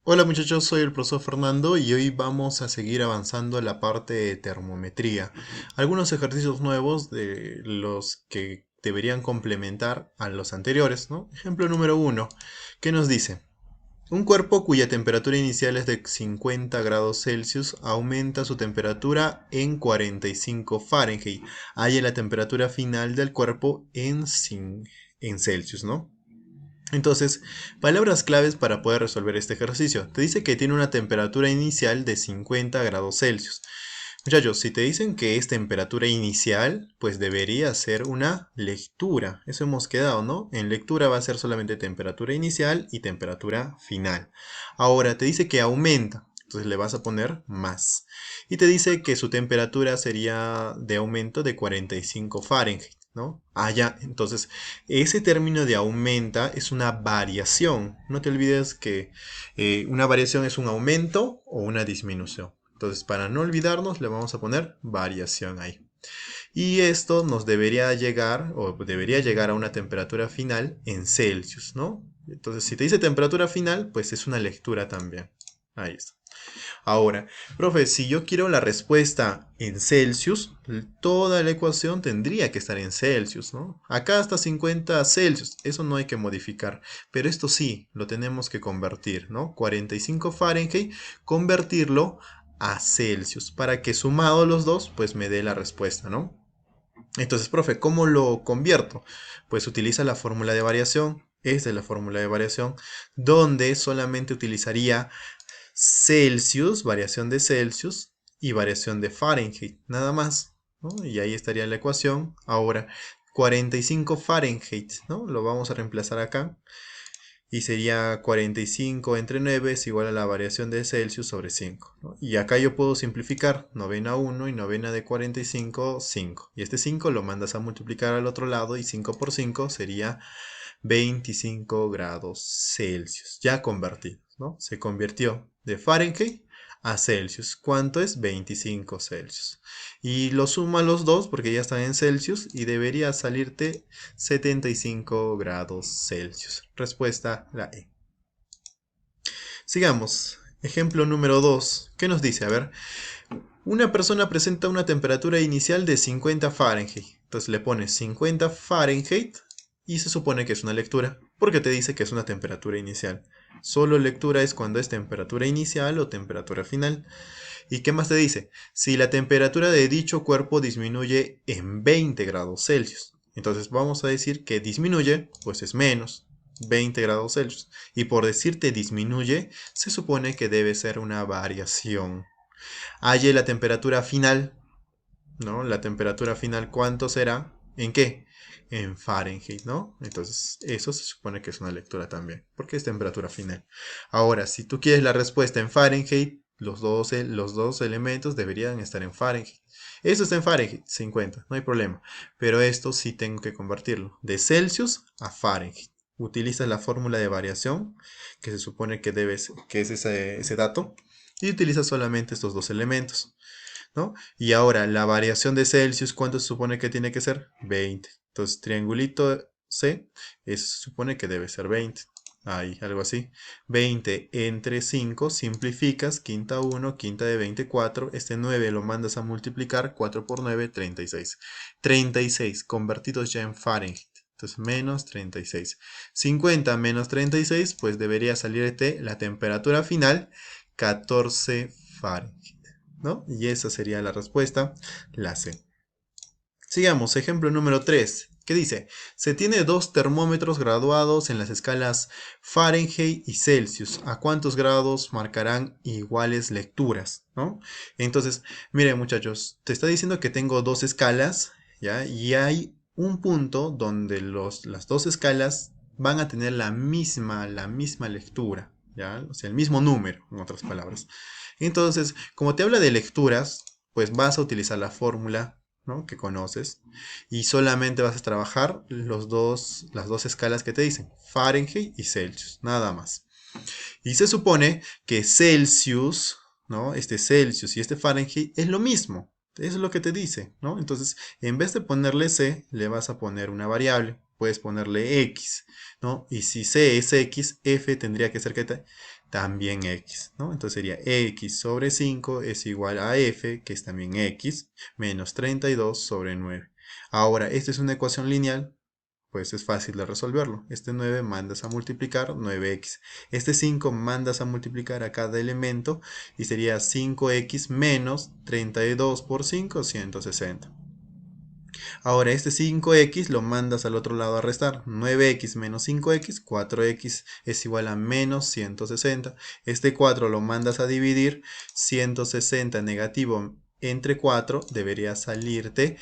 Hola muchachos, soy el profesor Fernando y hoy vamos a seguir avanzando en la parte de termometría. Algunos ejercicios nuevos de los que deberían complementar a los anteriores, ¿no? Ejemplo número uno, ¿qué nos dice? Un cuerpo cuya temperatura inicial es de 50 grados Celsius aumenta su temperatura en 45 Fahrenheit. Halla la temperatura final del cuerpo en Celsius, ¿no? Entonces, palabras claves para poder resolver este ejercicio. Te dice que tiene una temperatura inicial de 50 grados Celsius. Muchachos, si te dicen que es temperatura inicial, pues debería ser una lectura. Eso hemos quedado, ¿no? En lectura va a ser solamente temperatura inicial y temperatura final. Ahora, te dice que aumenta. Entonces le vas a poner más. Y te dice que su temperatura sería de aumento de 45 Fahrenheit, ¿no? Ah, ya. Entonces, ese término de aumenta es una variación. No te olvides que una variación es un aumento o una disminución. Entonces, para no olvidarnos, le vamos a poner variación ahí. Y esto nos debería llegar, o debería llegar a una temperatura final en Celsius, ¿no? Entonces, si te dice temperatura final, pues es una lectura también. Ahí está. Ahora, profe, si yo quiero la respuesta en Celsius, toda la ecuación tendría que estar en Celsius, ¿no? Acá está 50 Celsius, eso no hay que modificar, pero esto sí, lo tenemos que convertir, ¿no? 45 Fahrenheit, convertirlo a Celsius, para que sumado los dos, pues me dé la respuesta, ¿no? Entonces, profe, ¿cómo lo convierto? Pues utiliza la fórmula de variación, esta es la fórmula de variación, donde solamente utilizaría Celsius, variación de Celsius y variación de Fahrenheit, nada más, ¿no? Y ahí estaría la ecuación. Ahora, 45 Fahrenheit, ¿no? Lo vamos a reemplazar acá y sería 45 entre 9 es igual a la variación de Celsius sobre 5, ¿no? Y acá yo puedo simplificar novena 1 y novena de 45, 5. Y este 5 lo mandas a multiplicar al otro lado y 5 por 5 sería 25 grados Celsius, ya convertidos, ¿no? Se convirtió de Fahrenheit a Celsius. ¿Cuánto es? 25 Celsius. Y lo suma los dos porque ya están en Celsius y debería salirte 75 grados Celsius. Respuesta la E. Sigamos. Ejemplo número 2. ¿Qué nos dice? A ver, una persona presenta una temperatura inicial de 50 Fahrenheit. Entonces le pones 50 Fahrenheit y se supone que es una lectura porque te dice que es una temperatura inicial. Solo lectura es cuando es temperatura inicial o temperatura final. ¿Y qué más te dice? Si la temperatura de dicho cuerpo disminuye en 20 grados Celsius. Entonces vamos a decir que disminuye, pues es menos 20 grados Celsius. Y por decirte disminuye, se supone que debe ser una variación. Halle la temperatura final, ¿no? La temperatura final, ¿cuánto será? ¿En qué? En Fahrenheit, ¿no? Entonces, eso se supone que es una lectura también, porque es temperatura final. Ahora, si tú quieres la respuesta en Fahrenheit, los dos elementos deberían estar en Fahrenheit. Esto está en Fahrenheit, 50, no hay problema. Pero esto sí tengo que convertirlo de Celsius a Fahrenheit. Utilizas la fórmula de variación, que se supone que es ese dato, y utilizas solamente estos dos elementos, ¿no? Y ahora, la variación de Celsius, ¿cuánto se supone que tiene que ser? 20. Entonces, triangulito C, eso se supone que debe ser 20. Ahí, algo así. 20 entre 5, simplificas, quinta 1, quinta de 24. Este 9 lo mandas a multiplicar, 4 por 9, 36. 36, convertidos ya en Fahrenheit. Entonces, menos 36. 50 menos 36, pues debería salirte la temperatura final, 14 Fahrenheit, ¿no? Y esa sería la respuesta, la C. Sigamos, ejemplo número 3. ¿Qué dice? Se tiene dos termómetros graduados en las escalas Fahrenheit y Celsius. ¿A cuántos grados marcarán iguales lecturas? ¿No? Entonces, miren muchachos, te está diciendo que tengo dos escalas, ¿ya? Y hay un punto donde las dos escalas van a tener la misma lectura, ¿ya? O sea, el mismo número, en otras palabras. Entonces, como te habla de lecturas, pues vas a utilizar la fórmula, ¿no?, que conoces, y solamente vas a trabajar las dos escalas que te dicen, Fahrenheit y Celsius, nada más. Y se supone que Celsius, ¿no? Este Celsius y este Fahrenheit es lo mismo. Eso es lo que te dice, ¿no? Entonces, en vez de ponerle C, le vas a poner una variable. puedes ponerle X, ¿no? Y si C es X, F tendría que ser que también X, ¿no? Entonces sería X sobre 5 es igual a F, que es también X, menos 32 sobre 9. Ahora, esta es una ecuación lineal, pues es fácil de resolverlo. Este 9 mandas a multiplicar 9x. Este 5 mandas a multiplicar a cada elemento y sería 5x menos 32 por 5, 160. Ahora este 5x lo mandas al otro lado a restar. 9x menos 5x, 4x es igual a menos 160. Este 4 lo mandas a dividir. 160 negativo entre 4 debería salirte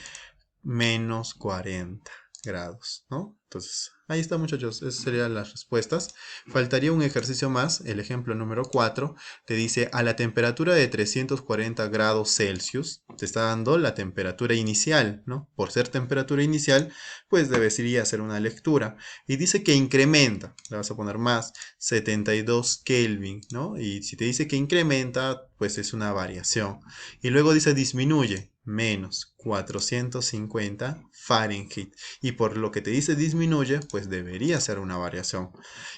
menos 40 grados, ¿no? Entonces, ahí está, muchachos, esas serían las respuestas. Faltaría un ejercicio más, el ejemplo número 4, te dice a la temperatura de 340 grados Celsius, te está dando la temperatura inicial, ¿no? Por ser temperatura inicial, pues debería hacer una lectura. Y dice que incrementa, le vas a poner más 72 Kelvin, ¿no? Y si te dice que incrementa, pues es una variación. Y luego dice disminuye, menos 450 Fahrenheit. Y por lo que te dice disminuye, pues debería ser una variación.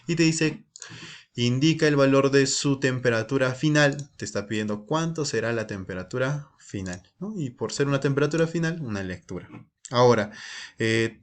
Y te dice, indica el valor de su temperatura final. Te está pidiendo cuánto será la temperatura final, ¿no? Y por ser una temperatura final, una lectura. Ahora,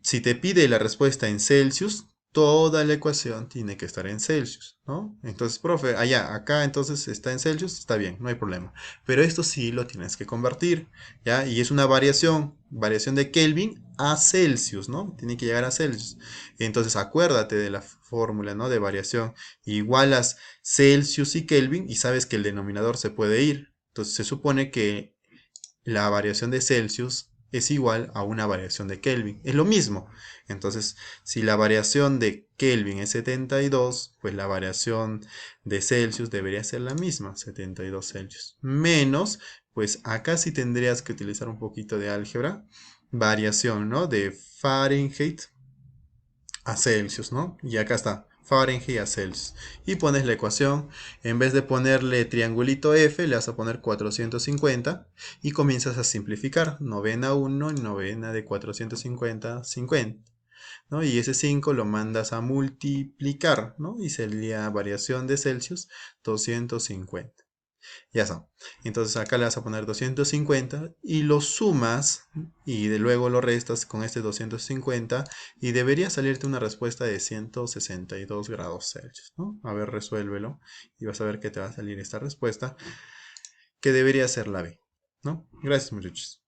si te pide la respuesta en Celsius, toda la ecuación tiene que estar en Celsius, ¿no? Entonces, profe, acá entonces está en Celsius, está bien, no hay problema. Pero esto sí lo tienes que convertir, ¿ya? Y es una variación de Kelvin a Celsius, ¿no? Tiene que llegar a Celsius. Entonces, acuérdate de la fórmula, ¿no? De variación. Igualas Celsius y Kelvin y sabes que el denominador se puede ir. Entonces, se supone que la variación de Celsius es igual a una variación de Kelvin. Es lo mismo. Entonces, si la variación de Kelvin es 72, pues la variación de Celsius debería ser la misma, 72 Celsius. Menos, pues acá sí tendrías que utilizar un poquito de álgebra. Variación, ¿no? De Fahrenheit a Celsius, ¿no? Y acá está, Fahrenheit a Celsius. Y pones la ecuación, en vez de ponerle triangulito F, le vas a poner 450 y comienzas a simplificar. Novena 1 y novena de 450, 50. ¿No? Y ese 5 lo mandas a multiplicar, ¿no? Y sería variación de Celsius 250. Ya está. Entonces acá le vas a poner 250 y lo sumas y de luego lo restas con este 250 y debería salirte una respuesta de 162 grados Celsius, ¿no? A ver, resuélvelo y vas a ver que te va a salir esta respuesta que debería ser la B, ¿no? Gracias, muchachos.